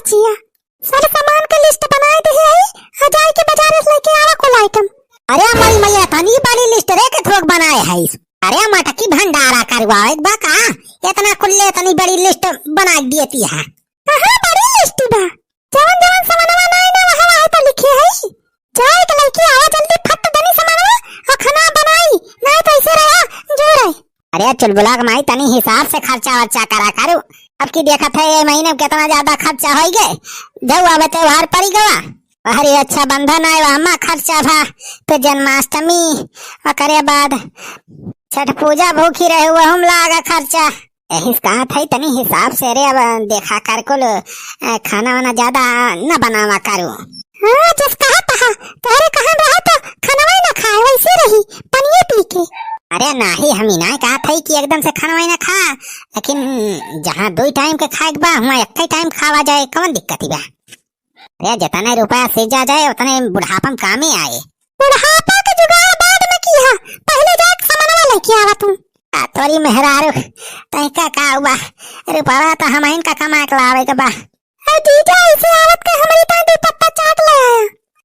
बचिया सब सामान का लिस्ट बनाए दे है हजार के बाजार से लेके आवा कुल आइटम। अरे मई मैया तनी बड़ी लिस्ट रे के थोक बनाए है। अरे मटकी भंडारा करवा एक बा का इतना कुल्ले तनी बड़ी लिस्ट बना देती है। कहां बड़ी लिस्ट बा जवन जवन सामानवा नहीं ना वहां है तो लिखे है। जाए के लेके आवा जल्दी फट दनी सामानवा और खाना बनाई नहीं तो ऐसे रहा जो रहे। अरे चुलबुला के माई तनी हिसाब से खर्चा वर्चा करा करू। अब की देखा था ये महीने में कितना ज्यादा खर्चा हो गए। जब अब त्योहार पड़ी गवा अरे अच्छा बंधन आए वहां खर्चा था तो जन्माष्टमी और करे बाद छठ पूजा भूखी रहे हुआ हम लागा खर्चा। यही कहा था तनी हिसाब से रे अब देखा कर कुल खाना वाना ज्यादा न बनावा करू। हां जिस कहा था तोरे कहां रहा तो खाना ना खाए वैसे रही पनिए पी के। अरे नहीं हम ना कहा था कि एकदम से खाना ना खा लेकिन जहाँ 2 टाइम के खाए बा वहाँ एक टाइम खावा जाए कौन दिक्कत बा। अरे जितना रुपया से जा जाए उतने बुढ़ापा में काम ही आए। बुढ़ापा का जुगाड़ बाद में किया पहले जाके सामानवा लेके आवा तू। तोरी मेहरारू तैका का हुआ रुपया तो हम इनका कमा के लावे के बा। जीजा ऐसे आवत के हमारी ता 2 पत्ता चाट ले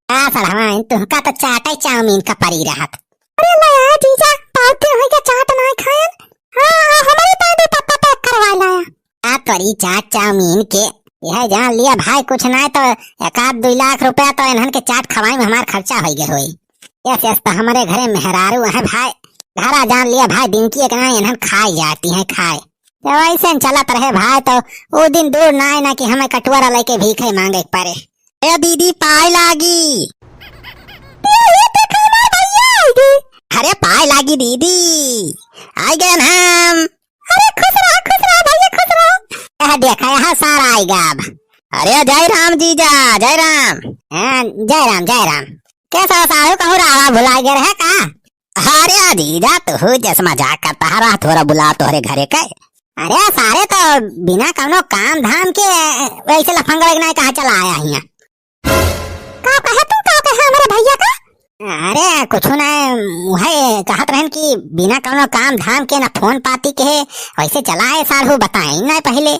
आया। सड़वा तुमका तो चाटा चाउमीन का परी रहत। अरे लाया जीजा पावते होई के चाट ना खायन। हां हमारी ता 2 पत्ता पैक करवा लाया। तोरी चाट चाउमीन के यह जान लिया भाई कुछ ना तो 1-2 लाख रुपया तो इन्हन के चाट खवाई में हमार खर्चा हो गए होई। ऐसे तो हमारे घरे मेहरारू है भाई घरा जान लिया भाई दिन की एक ना इन्हन खाई जाती है खाए तो ऐसे चलत रहे भाई तो वो दिन दूर ना कि हमें कटोरा लेके भीखे मांगे पड़े। ए दीदी पाए लागी। अरे पाए लागी दीदी आई गए हम। अरे खुश रहो भैया खुश रहो। देखा यहाँ सारा आएगा अब। अरे जय राम जीजा जय राम। जय राम जय राम। कैसा साहू कहूँ रावा भुला गए है का। अरे जीजा तू जैसे मजाक करता रहा थोड़ा बुला तोहरे घरे के। अरे सारे तो बिना कौनो काम धाम के वैसे लफंगा नहीं कहा चला आया यहाँ। का कहे तू का कहे हमारे भैया का। अरे कुछ ना वही कहत रहन कि बिना कौनो काम धाम के ना फोन पाती के वैसे चला आए साढ़ू बताए ना पहले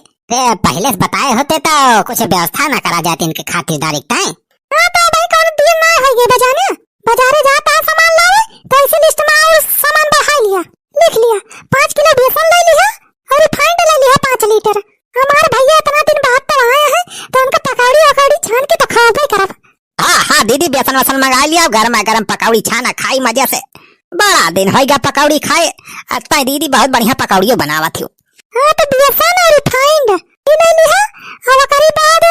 से बताए होते तो कुछ व्यवस्था ना करा जाती इनके खातिरदारी टाइम। हां तो भाई कौन दिन ना है ये बजाने बाजारे जाता सामान लावे तो इसे लिस्ट में और सामान बढ़ा लिया लिख लिया 5 किलो बेसन ले लिया और रिफाइंड ले लिया 5 लीटर। हमारे भैया इतना दिन बाद तो आया है तो उनका पकौड़ी अकौड़ी छान के तो खाओगे करब। हाँ दीदी बेसन वसन मंगा लिया गर्मा गर्म पकौड़ी छाना खाई मजे से। बड़ा दिन होगा पकौड़ी खाए अच्छा दीदी बहुत बढ़िया पकौड़ियों बनावा थी। हाँ तो बेसन और रिफाइंड ये ले लिया और करी बाद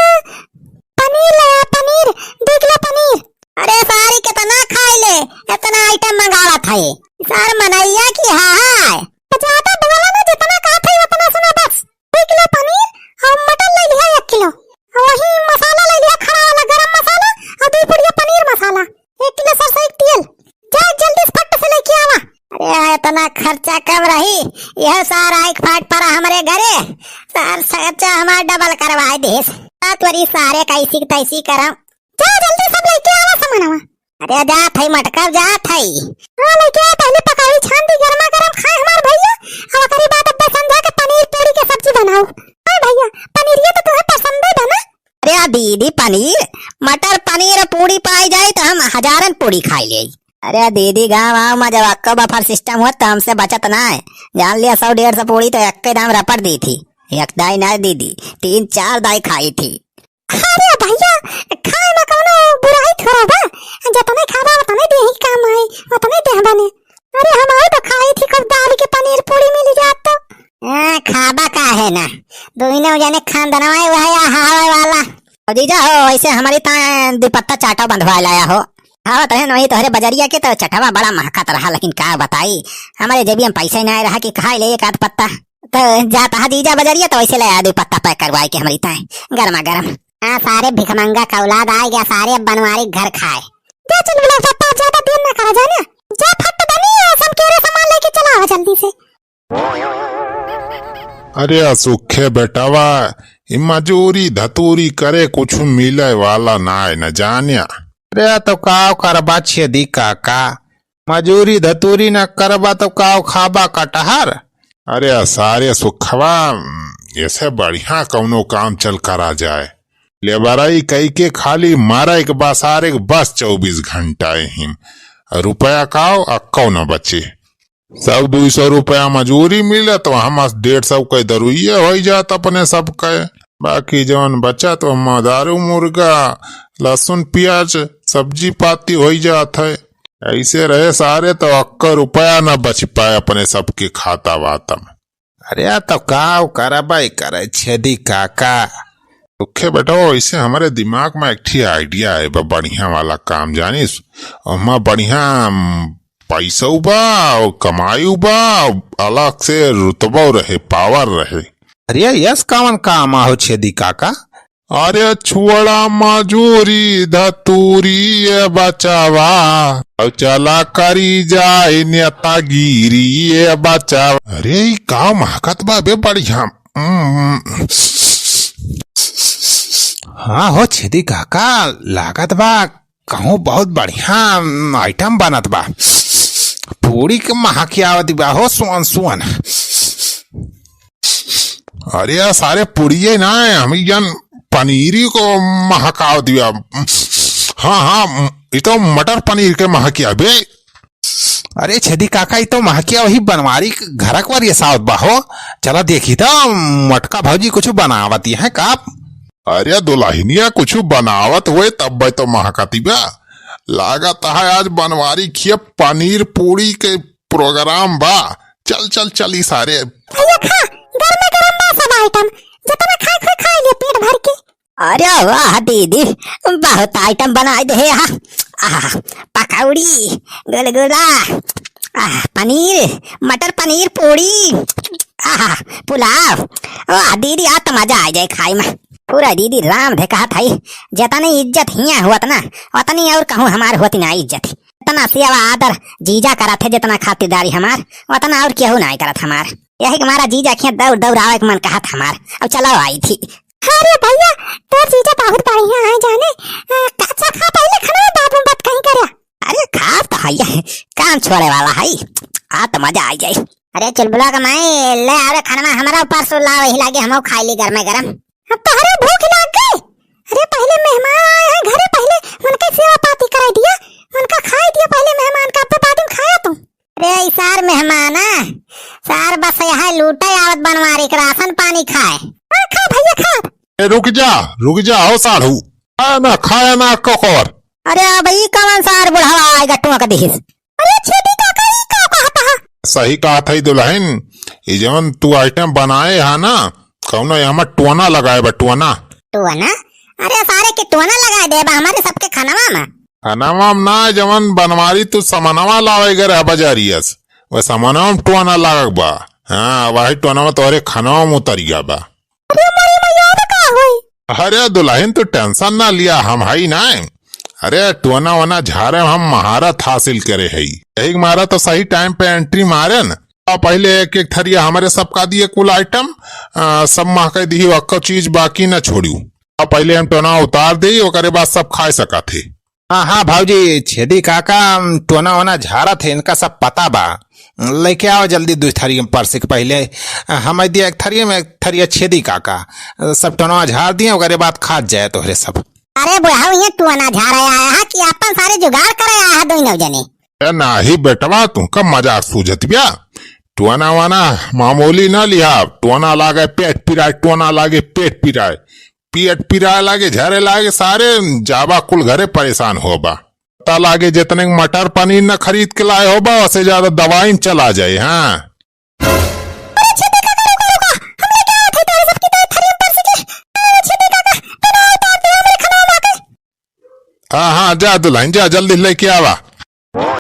पनीर लाया पनीर 2 किलो पनीर। अरे सारी कितना खाई ले इतना आइटम मंगावा था ये सर मनैया की हाय ज्यादा बोला ना जितना कहा था उतना सुना बस। 2 किलो पनीर और मटन ले लिया 1 किलो और वही मसाला ले लिया खड़ा वाला गरम मसाला और 2 पुड़िया पनीर मसाला 1 किलो सरसों तेल। जा जल्दी फट से लेके आवा। अरे इतना खर्चा कब रही यह सारा एक फाट पर हमारे घरे सार खर्चा हमारा डबल करवाए देश त्वरी सारे कैसी तैसी करम। जा जल्दी सब लेके आवा सामानवा। अरे जा थई मटका जा थई। हां लेके आ पहले पकौड़ी छान दी गर्मा गर्म खाए हमार भैया और करी बात अब समझा के पनीर पूरी की सब्जी बनाओ। हां भैया पनीर ये तो तुम्हें पसंद है ना। अरे दीदी पनीर मटर पनीर पूरी पाई जाए तो हम हजारन पूरी खाई ले। अरे दीदी गाँव में जब अक्का बफर सिस्टम हुआ तो हमसे बचत ना है जान लिया 100-150 पूरी तो एक दाम रपट दी थी एक दाई ना दीदी 3-4 दाई खाई थी। अरे भैया खाए ना कोनो बुराई थोड़ा बा जितने खावा उतने दे ही काम आए उतने दे बने। अरे हमारे तो खाई थी कब दाल के पनीर पूरी मिल जात तो खाबा का है ना दोनों जाने खानदान हावे वाला और जीजा हो ऐसे हमारी ता 2 पत्ता चाटा बंधवा लाया हो। हाँ तो वही तोहरे बजरिया के तो चटवा बड़ा महकत रहा लेकिन क्या बताई हमारे जेबी में पैसा ही नहीं रहा कि खाए ले 1 आध पत्ता तो जाता जीजा बजरिया तो वैसे ले 2 पत्ता पैक करवाए के हमारी ताए गर्मा गर्म। हाँ सारे भिखमंगा का औलाद आ गया सारे बनवारी घर खाए। जा चल बोला पप्पा ज्यादा देर ना करा जाना जा फट बनी सब केरे सामान लेके चला आ जल्दी से। अरे सुखे बेटावा मजूरी धतूरी करे कुछ मिले वाला ना न जानिया। अरे तो काव करबा छेदी काका मजूरी धतूरी न करबा तो काव खाबा कटहर। अरे सारे सुखवा ऐसे बढ़िया कौनो काम चल करा जाए लेबराई कई के खाली मारा एक बसार एक बस 24 घंटा हिम रुपया खाओ अक्को न बचे। 100-200 रुपया मजूरी मिले तो हम 150 के दरुइये हो जात अपने सब के। बाकी जवन बचा तो हम दारू मुर्गा लहसुन प्याज सब्जी पाती हो जात है। ऐसे रहे सारे तो अक्का रुपया न बच पाए अपने सबके खाता वाता में। अरे तो काव करबाई करे छेदी काका। दुखे बेटा ऐसे हमारे दिमाग में एक ठी आइडिया है बढ़िया वाला काम जानिस। हम बढ़िया पैसा बा और कमाई बा अलग से रुतबा रहे पावर रहे। अरे यस कौन काम हो छेदी काका। अरे छुअड़ा मजूरी धतूरी ये बचावा और चला करी जाए नेतागिरी ये बचावा। अरे ई का महकत बा बे बढ़िया। हाँ हो छेदी काका लागत बा कहूँ बहुत बढ़िया आइटम बनत बा। पूरी के महकी आवत बा हो सुअन सुअन। अरे यार सारे पुड़िये ना है हम जन पनीरी को महकाव दिया। हाँ हाँ ये तो मटर पनीर के महकिया बे। अरे छेदी काका ये तो महकिया वही बनवारी घरक वर ये साउथ बा हो। चला देखी तो मटका भौजी कुछ बनावती है का। अरे दुल्हनिया कुछ बनावत हुए तब भाई तो महकती बा। लागत है आज बनवारी खिया पनीर पूरी के प्रोग्राम बा। चल चल चल ई सारे भैया खा गरमा गरम बा सब आइटम जितना खाए खोए खा ले पेट भर के। अरे वाह दीदी बहुत आइटम बनाए दे है। पकौड़ी गुलगुला पनीर मटर पनीर पूरी पुलाव। वाह दीदी आज तो मजा आ जाए खाई में। पूरा दीदी राम दे कहा था जितनी इज्जत हिया हुआ ना उतनी और कहूँ हमार होती ना इज्जत। इतना सेवा आदर जीजा करा थे जितना खातिरदारी हमार उतना और केहू नहीं करा था हमार। यही हमारा जीजा खिया दौड़ दौड़ आवे के मन कहा था हमार अब चलाओ आई थी। अरे भैया तो जीजा बहुत बढ़िया है जाने। कच्चा खा पहले खाना बाबू बात कहीं करे। अरे खा तो है काम छोड़े वाला है आ तो मजा आ जाए। अरे चुलबुला का माई ले आ खाना हमारा ऊपर से ला वही लागे हम खाई ली गरम गरम। अब तो अरे भूख लग गई। अरे पहले मेहमान आए हैं घरे पहले उनका सेवा पाती करा दिया उनका खाई दिया पहले मेहमान का अब बाद में खाया तुम। अरे सार मेहमान सार बस यहाँ लूटे आवत बनवारी के राशन पानी खाए। खा भैया खा। रुक जा हो साढ़ू ना खाया ना ककोर। अरे भाई कौन सार बुढ़ावा आएगा टुआ दिहिस। अरे छेदी काका ई का कहता है। सही कहा था दुल्हन ये जवन तू आइटम बनाए है ना कौनो यहाँ टोना लगाए बा टोना। टोना अरे सारे के टोना लगा दे बा हमारे सबके खानवा में। खानवा में ना जवन बनवारी तू सामानवा लावे गए बजारियस वह सामानवा में टोना लागक बा। हाँ वही टोना में तोहरे खानवा में उतरिया बा। अरे दुल्हन तू टेंशन ना लिया हम हाई ना। अरे टोना वोना झारे हम महारत हासिल करे है यही मारा तो सही टाइम पे एंट्री मारे न। पहले एक एक थरिया हमारे सबका दिए कुल आइटम सब महक दी अक्को चीज बाकी न छोड़ू। पहले हम टोना उतार दी ओकरे बाद सब खाए सका थे। हाँ हाँ भाजी छेदी काका टोना वोना झारा थे इनका सब पता बा। लेके आओ जल्दी 2 थरी परसे के पहले हम दिया एक थरिया में एक थरिया छेदी काका सब टोना झाड़ दिए ओकरे बाद खा जाए तोहरे सब। अरे बुढ़ाओ ये टोना झाड़ आया है कि अपन सारे जुगाड़ करे आया है दोनों जने। नाही बेटवा तू का मजाक सूझत बिया। टोना वाना मामूली ना लिया टोना लागे पेट पिराए टोना लागे पेट पिराए पेट पिराए लागे झरे लागे सारे जाबा कुल घरे परेशान होबा। पता लागे जितने मटर पनीर न खरीद के लाए होबा उससे ज्यादा दवाई चला जाए। हाँ हाँ जा दुल्हन जा जल्दी लेके आवा।